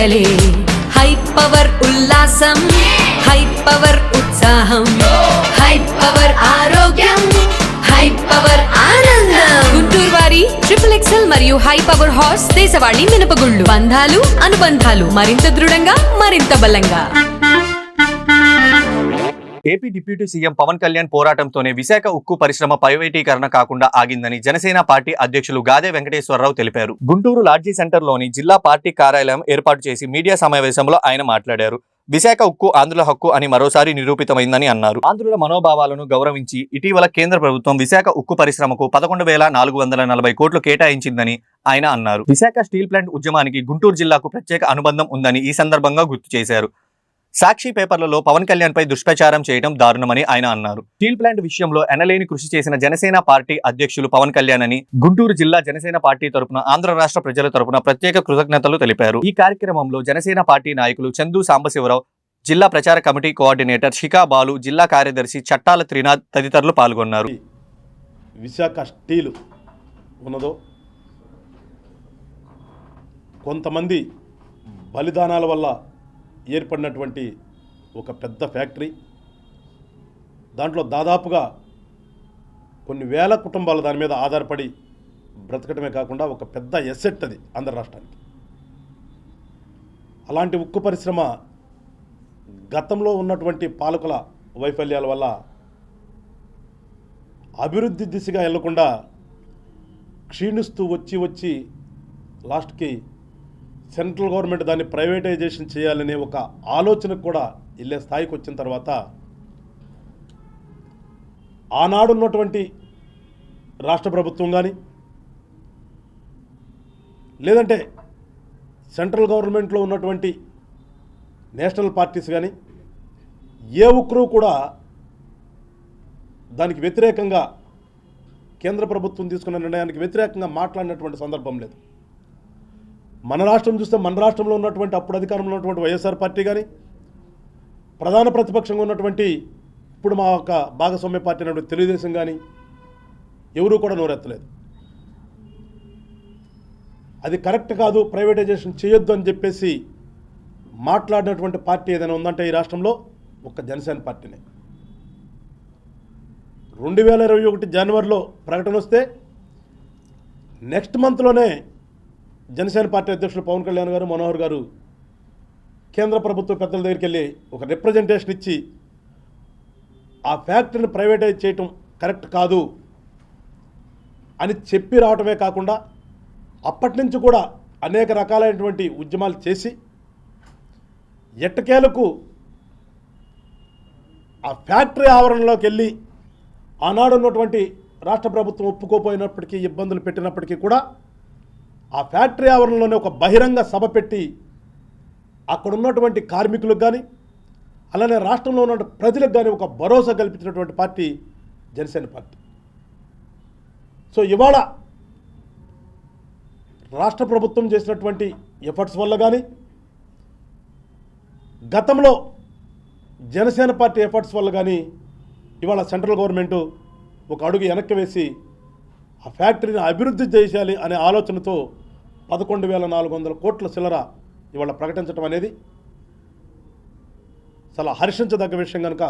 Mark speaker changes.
Speaker 1: పండగలే high power ఉల్లాసం high power ఉత్సాహం high power ఆరోగ్యం హై పవర్ ఆనందం గుంటూరు వారి ట్రిపుల్ ఎక్సెల్ మరియు హై పవర్ హార్స్ దేశవాళీ మినపగుళ్ళు బంధాలు అనుబంధాలు మరింత దృఢంగా మరింత బలంగా.
Speaker 2: AP deputy CM Pawan Kalyan పోరాటంతోనే విశాఖ ఉక్కు పరిశ్రమ ప్రైవేటీకరణ కాకుండా ఆగిందని జనసేన పార్టీ అధ్యక్షులు గాదే వెంకటేశ్వరరావు తెలిపారు. గుంటూరు లాడ్జీ సెంటర్లోని జిల్లా పార్టీ కార్యాలయం ఏర్పాటు చేసి మీడియా సమావేశంలో ఆయన మాట్లాడారు. విశాఖ ఉక్కు ఆంధ్రుల హక్కు అని మరోసారి నిరూపితమైందని అన్నారు. ఆంధ్రుల మనోభావాలను గౌరవించి ఇటీవల కేంద్ర ప్రభుత్వం విశాఖ ఉక్కు పరిశ్రమకు 11,440 కోట్లు కేటాయించిందని ఆయన అన్నారు. విశాఖ స్టీల్ ప్లాంట్ ఉద్యమానికి గుంటూరు జిల్లాకు ప్రత్యేక అనుబంధం ఉందని ఈ సందర్భంగా గుర్తు చేశారు. సాక్షి పేపర్లలో పవన్ కళ్యాణ్ పై దుష్ప్రచారం చేయడం దారుణమని ఆయన అన్నారు. స్టీల్ ప్లాంట్ విషయంలో ఎనలేని కృషి చేసిన జనసేన పార్టీ అధ్యక్షులు పవన్ కళ్యాణ్ అని గుంటూరు జిల్లా జనసేన పార్టీ తరపున ఆంధ్ర రాష్ట్ర ప్రజల తరపున ప్రత్యేక కృతజ్ఞతలు తెలిపారు. ఈ కార్యక్రమంలో జనసేన పార్టీ నాయకులు చందు సాంబశివరావు, జిల్లా ప్రచార కమిటీ కోఆర్డినేటర్ శిఖా బాలు, జిల్లా కార్యదర్శి చట్టాల త్రినాథ్ తదితరులు పాల్గొన్నారు.
Speaker 3: విశాఖ స్టీల్ ఉన్నదో కొంతమంది బలిదానాల వల్ల ఏర్పడినటువంటి ఒక పెద్ద ఫ్యాక్టరీ. దాంట్లో దాదాపుగా కొన్ని వేల కుటుంబాలు దాని మీద ఆధారపడి బ్రతకడమే కాకుండా ఒక పెద్ద ఎసెట్ అది ఆంధ్ర రాష్ట్రానికి. అలాంటి ఉక్కు పరిశ్రమ గతంలో ఉన్నటువంటి పాలకుల వైఫల్యాల వల్ల అభివృద్ధి దిశగా వెళ్లకుండా క్షీణిస్తూ వచ్చి లాస్ట్కి సెంట్రల్ గవర్నమెంట్ దాన్ని ప్రైవేటైజేషన్ చేయాలనే ఒక ఆలోచనకు కూడా వెళ్ళే స్థాయికి వచ్చిన తర్వాత ఆనాడున్నటువంటి రాష్ట్ర ప్రభుత్వం కానీ లేదంటే సెంట్రల్ గవర్నమెంట్లో ఉన్నటువంటి నేషనల్ పార్టీస్ కానీ ఏ ఒక్కరూ కూడా దానికి వ్యతిరేకంగా కేంద్ర ప్రభుత్వం తీసుకున్న నిర్ణయానికి వ్యతిరేకంగా మాట్లాడినటువంటి సందర్భం లేదు. మన రాష్ట్రం చూస్తే మన రాష్ట్రంలో ఉన్నటువంటి అప్పుడు అధికారంలో ఉన్నటువంటి వైఎస్ఆర్ పార్టీ కానీ ప్రధాన ప్రతిపక్షంగా ఉన్నటువంటి ఇప్పుడు మా యొక్క భాగస్వామ్య పార్టీ అయినటువంటి తెలుగుదేశం కానీ ఎవరూ కూడా నోరెత్తలేదు. అది కరెక్ట్ కాదు, ప్రైవేటైజేషన్ చేయొద్దు అని చెప్పేసి మాట్లాడినటువంటి పార్టీ ఏదైనా ఉందంటే ఈ రాష్ట్రంలో ఒక్క జనసేన పార్టీనే. 2021 జనవరిలో ప్రకటన వస్తే నెక్స్ట్ మంత్లోనే జనసేన పార్టీ అధ్యక్షులు పవన్ కళ్యాణ్ గారు, మనోహర్ గారు కేంద్ర ప్రభుత్వ పెద్దల దగ్గరికి వెళ్ళి ఒక రిప్రజెంటేషన్ ఇచ్చి ఆ ఫ్యాక్టరీని ప్రైవేటైజ్ చేయటం కరెక్ట్ కాదు అని చెప్పి రావటమే కాకుండా అప్పటి నుంచి కూడా అనేక రకాలైనటువంటి ఉద్యమాలు చేసి ఎట్టకేలకు ఆ ఫ్యాక్టరీ ఆవరణలోకి వెళ్ళి ఆనాడు ఉన్నటువంటి రాష్ట్ర ప్రభుత్వం ఒప్పుకోపోయినప్పటికీ ఇబ్బందులు పెట్టినప్పటికీ కూడా ఆ ఫ్యాక్టరీ ఆవరణలోనే ఒక బహిరంగ సభ పెట్టి అక్కడ ఉన్నటువంటి కార్మికులకు కానీ అలానే రాష్ట్రంలో ఉన్న ప్రజలకు కానీ ఒక భరోసా కల్పించినటువంటి పార్టీ జనసేన పార్టీ. సో ఇవాళ రాష్ట్ర ప్రభుత్వం చేసినటువంటి ఎఫర్ట్స్ వల్ల కానీ గతంలో జనసేన పార్టీ ఎఫర్ట్స్ వల్ల కానీ ఇవాళ సెంట్రల్ గవర్నమెంటు ఒక అడుగు వెనక్కి వేసి ఆ ఫ్యాక్టరీని అభివృద్ధి చేయాలి అనే ఆలోచనతో 11,400 కోట్ల చిల్లర ఇవాళ ప్రకటించడం అనేది చాలా హర్షించదగ్గ విషయం కనుక